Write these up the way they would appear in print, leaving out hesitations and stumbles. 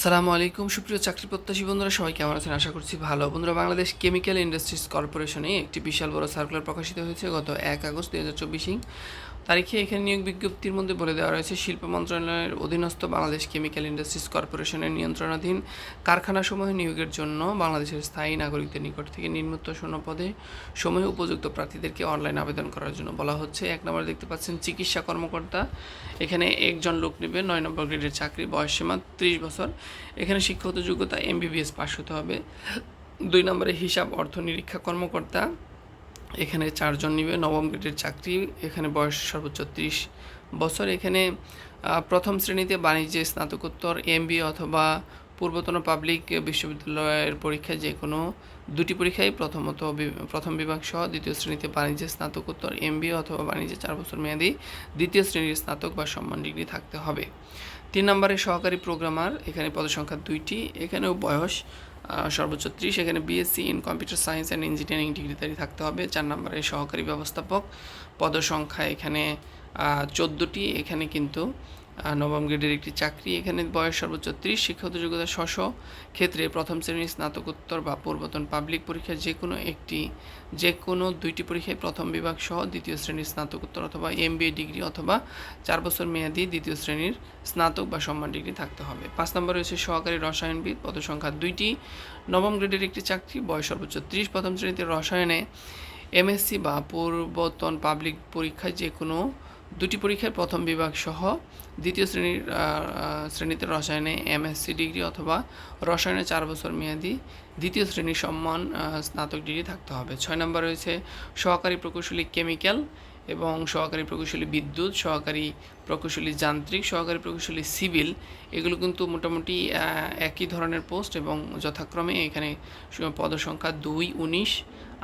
আসসালামু আলাইকুম সুপ্রিয় চাকরি প্রত্যাশী বন্ধুরা, সবাই কেমন আছেন? আশা করছি ভালো। বন্ধুরা, বাংলাদেশ কেমিক্যাল ইন্ডাস্ট্রিজ কর্পোরেশনে একটি বিশাল বড় সার্কুলার প্রকাশিত হয়েছে গত ১ আগস্ট ২০২৪ তারিখে। এখানে নিয়োগ বিজ্ঞপ্তির মধ্যে বলে দেওয়া রয়েছে, শিল্প মন্ত্রণালয়ের অধীনস্থ বাংলাদেশ কেমিক্যাল ইন্ডাস্ট্রিজ কর্পোরেশনের নিয়ন্ত্রণাধীন কারখানাসমূহে নিয়োগের জন্য বাংলাদেশের স্থায়ী নাগরিকদের নিকট থেকে নিম্নোক্ত শূন্য পদে সমূহে উপযুক্ত প্রার্থীদেরকে অনলাইন আবেদন করার জন্য বলা হচ্ছে। ১ নম্বর দেখতে পাচ্ছেন চিকিৎসা কর্মকর্তা। এখানে একজন লোক নেবে, ৯ নম্বর গ্রেডের চাকরি, বয়সসীমা ৩০ বছর। এখানে শিক্ষাগত যোগ্যতা MBBS পাস হতে হবে। ২ নম্বরে হিসাব অর্থ নিরীক্ষা কর্মকর্তা। এখানে ৪ জন নিবে, নবম গ্রেডের চাকরি। এখানে বয়স সর্বোচ্চ ৩০ বছর। এখানে প্রথম শ্রেণীতে বাণিজ্যে স্নাতকোত্তর MBA অথবা পূর্বতন পাবলিক বিশ্ববিদ্যালয়ের পরীক্ষায় যে কোনো দুটি পরীক্ষায় প্রথম বিভাগ সহ দ্বিতীয় শ্রেণীতে বাণিজ্যে স্নাতকোত্তর MBA অথবা বাণিজ্যে ৪ বছর মেয়াদী দ্বিতীয় শ্রেণীর স্নাতক বা সম্মান ডিগ্রি থাকতে হবে। ৩ নম্বরে সহকারী প্রোগ্রামার। এখানে পদসংখ্যা ২টি। এখানেও বয়স সর্বোচ্চ ৩০। এখানে BSc in computer science and engineering ডিগ্রিধারী থাকতে হবে। ৪ নম্বরে সহকারী ব্যবস্থাপক। পদসংখ্যা এখানে ১৪টি। এখানে কিন্তু নবম গ্রেডের একটি চাকরি। এখানে বয়স সর্বোচ্চ ৩০। শিক্ষাগত যোগ্যতা ক্ষেত্রে প্রথম শ্রেণীর স্নাতকোত্তর বা পূর্বতন পাবলিক পরীক্ষায় যে কোনো দুইটি পরীক্ষায় প্রথম বিভাগ সহ দ্বিতীয় শ্রেণীর স্নাতকোত্তর অথবা MBA ডিগ্রি অথবা ৪ বছর মেয়াদী দ্বিতীয় শ্রেণীর স্নাতক বা সম্মান ডিগ্রি থাকতে হবে। ৫ নম্বর রয়েছে সহকারী রসায়নবিদ। পদসংখ্যা ২টি। নবম গ্রেডের একটি চাকরি, বয়স সর্বোচ্চ ৩০। প্রথম শ্রেণীতে রসায়নে MSc বা পূর্বতন পাবলিক পরীক্ষায় যে কোনো দুটি পরীক্ষায় প্রথম বিভাগ সহ দ্বিতীয় শ্রেণীতে রসায়নে MSc ডিগ্রি অথবা রসায়নে ৪ বছর মেয়াদী দ্বিতীয় শ্রেণীর সম্মান স্নাতক ডিগ্রি থাকতে হবে। ৬ নম্বর রয়েছে সহকারী প্রকৌশলী কেমিক্যাল এবং সহকারী প্রকৌশলী বিদ্যুৎ, সহকারী প্রকৌশলী যান্ত্রিক, সহকারী প্রকৌশলী সিভিল। এগুলো কিন্তু মোটামুটি একই ধরনের পোস্ট এবং যথাক্রমে এখানে পদসংখ্যা ২, ১৯,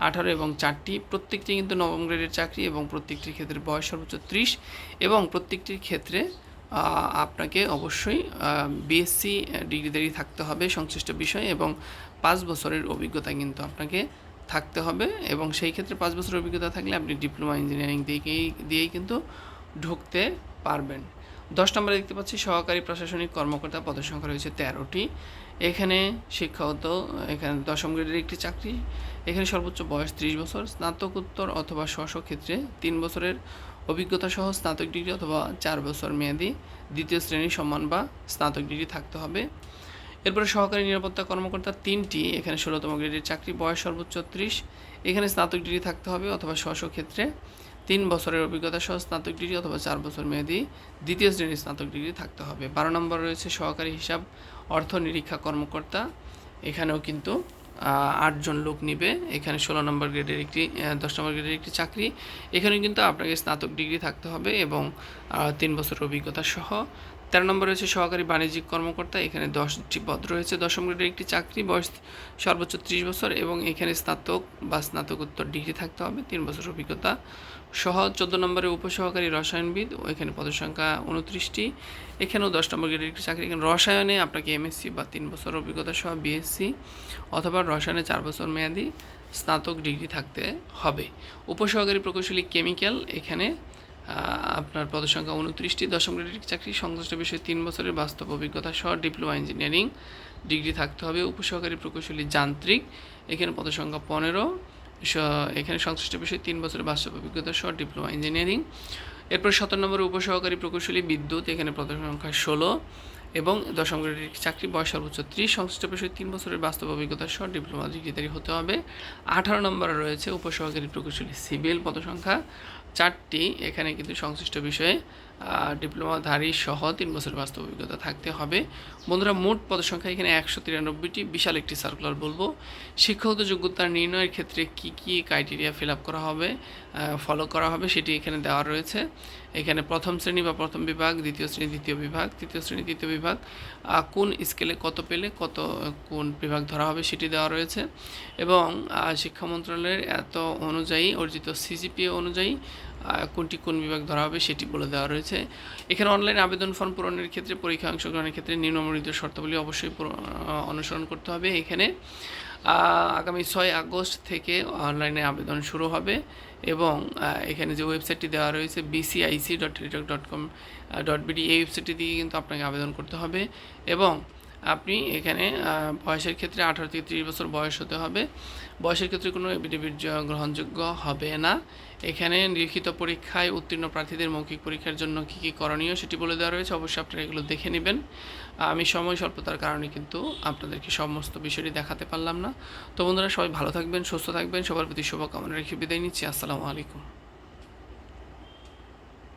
১৮ এবং ৪টি। প্রত্যেকটি কিন্তু নবম গ্রেডের চাকরি এবং প্রত্যেকটির ক্ষেত্রে বয়স সর্বোচ্চ ৩০ এবং প্রত্যেকটির ক্ষেত্রে আপনাকে অবশ্যই BSc ডিগ্রিধারী থাকতে হবে সংশ্লিষ্ট বিষয়ে এবং ৫ বছরের অভিজ্ঞতা কিন্তু আপনাকে থাকতে হবে এবং সেই ক্ষেত্রে ৫ বছরের অভিজ্ঞতা থাকলে আপনি ডিপ্লোমা ইঞ্জিনিয়ারিং দিয়েই কিন্তু ঢুকতে পারবেন। ১০ নম্বরে দেখতে পাচ্ছি সহকারী প্রশাসনিক কর্মকর্তা। পদসংখ্যা রয়েছে ১৩টি। এখানে এখানে ১০ম গ্রেডের একটি চাকরি। এখানে সর্বোচ্চ বয়স ৩০ বছর। স্নাতকোত্তর অথবা ক্ষেত্রে ৩ বছরের অভিজ্ঞতা সহ স্নাতক ডিগ্রি অথবা ৪ বছর মেয়াদী দ্বিতীয় শ্রেণীর সম্মান বা স্নাতক ডিগ্রি থাকতে হবে। এরপরে সহকারী নিরাপত্তা কর্মকর্তা ৩টি। এখানে ১৬তম গ্রেডের চাকরি, বয়স সর্বোচ্চ ৩০। এখানে স্নাতক ডিগ্রি থাকতে হবে অথবা ক্ষেত্রে ৩ বছরের অভিজ্ঞতা সহ স্নাতক ডিগ্রি অথবা ৪ বছর মেয়াদী দ্বিতীয় শ্রেণীর স্নাতক ডিগ্রি থাকতে হবে। ১২ নম্বর রয়েছে সহকারী হিসাব অর্থ নিরীক্ষা কর্মকর্তা। এখানেও কিন্তু ৮ জন লোক নিবে। এখানে ১৬ নম্বর গ্রেডের ১০ নম্বর গ্রেডের একটি চাকরি। এখানে কিন্তু আপনাকে স্নাতক ডিগ্রি থাকতে হবে এবং ৩ বছর অভিজ্ঞতা সহ। ১৩ নম্বর রয়েছে সহকারী বাণিজ্যিক কর্মকর্তা। এখানে ১০টি পদ রয়েছে। ১০ম গ্রেডের একটি চাকরি, বয়স সর্বোচ্চ ৩০ বছর এবং এখানে স্নাতক বা স্নাতকোত্তর ডিগ্রি থাকতে হবে, ৩ বছর অভিজ্ঞতা সহ। ১৪ নম্বরে উপসহকারী রসায়নবিদ। এখানে পদসংখ্যা ২৯টি। এখানেও ১০ নম্বর গ্রেডের একটি চাকরি। এখানে রসায়নে আপনাকে MSc বা 3 বছর অভিজ্ঞতা সহ BSc অথবা রসায়নে 4 বছর মেয়াদী স্নাতক ডিগ্রি থাকতে হবে। উপসহকারী প্রকৌশলী কেমিক্যাল। এখানে আপনার পদসংখ্যা ২৯টি। ১০ম গ্রেডের চাকরি, সংশ্লিষ্ট বিষয়ে 3 বছরের বাস্তব অভিজ্ঞতা সহ ডিপ্লোমা ইঞ্জিনিয়ারিং ডিগ্রি থাকতে হবে। উপসহকারী প্রকৌশলী যান্ত্রিক। এখানে পদসংখ্যা ১৫। এখানে সংশ্লিষ্ট বিষয়ে ৩ বছরের বাস্তব অভিজ্ঞতা সহ ডিপ্লোমা ইঞ্জিনিয়ারিং। এরপর ১৭ নম্বরে উপসহকারী প্রকৌশলী বিদ্যুৎ। এখানে পদসংখ্যা ১৬ এবং ১০ম গ্রেডের চাকরি, বয়স সর্বোচ্চ ৩০। সংশ্লিষ্ট বিষয়ে ৩ বছরের বাস্তব অভিজ্ঞতা সহ ডিপ্লোমা ডিগ্রিধারী হতে হবে। ১৮ নম্বরে রয়েছে উপসহকারী প্রকৌশলী সিভিল। পদসংখ্যা ৪টি। এখানে কিন্তু সংশ্লিষ্ট বিষয়ে ডিপ্লোমাধারী সহ ৩ বছরের বাস্তব অভিজ্ঞতা থাকতে হবে। বন্ধুরা, মোট পদসংখ্যা এখানে ১৯৩টি। বিশাল একটি সার্কুলার বলবো। শিক্ষাগত যোগ্যতা নির্ণয়ের ক্ষেত্রে কি কি ক্রাইটেরিয়া ফিল আপ করা হবে, ফলো করা হবে সেটি এখানে দেওয়া রয়েছে। এখানে প্রথম শ্রেণী বা প্রথম বিভাগ, দ্বিতীয় শ্রেণী দ্বিতীয় বিভাগ, তৃতীয় শ্রেণী তৃতীয় বিভাগ, কোন স্কেলে কত পেলে কোন বিভাগ ধরা হবে সেটি দেওয়া রয়েছে এবং শিক্ষা মন্ত্রণালয়ের অনুযায়ী অর্জিত CGPA অনুযায়ী কোন বিভাগ ধরা হবে সেটি বলে দেওয়া রয়েছে। এখানে অনলাইন আবেদন ফর্ম পূরণের ক্ষেত্রে, পরীক্ষা অংশগ্রহণের ক্ষেত্রে নিম্নবর্ণিত শর্তাবলী অবশ্যই অনুসরণ করতে হবে। এখানে আগামী ৬ আগস্ট থেকে অনলাইনে আবেদন শুরু হবে এবং এখানে যে ওয়েবসাইটটি দেওয়া রয়েছে bcic.teletalk.com.bd, এই ওয়েবসাইটটি দিয়ে কিন্তু আপনাকে আবেদন করতে হবে এবং আপনি এখানে বয়সের ক্ষেত্রে 18 থেকে 30 বছর বয়স হতে হবে। বয়সের ক্ষেত্রে কোনো এফিডেভিট গ্রহণযোগ্য হবে না। এখানে লিখিত পরীক্ষায় উত্তীর্ণ প্রার্থীদের মৌখিক পরীক্ষার জন্য কী কী করণীয় সেটি বলে দেওয়া রয়েছে, অবশ্যই আপনারা এগুলো দেখে নেবেন। আমি সময় স্বল্পতার কারণে কিন্তু আপনাদেরকে সমস্ত বিষয়টি দেখাতে পারলাম না। তো বন্ধুরা, সবাই ভালো থাকবেন, সুস্থ থাকবেন, সবার প্রতি শুভকামনা রেখে বিদায় নিচ্ছি। আসসালামু আলাইকুম।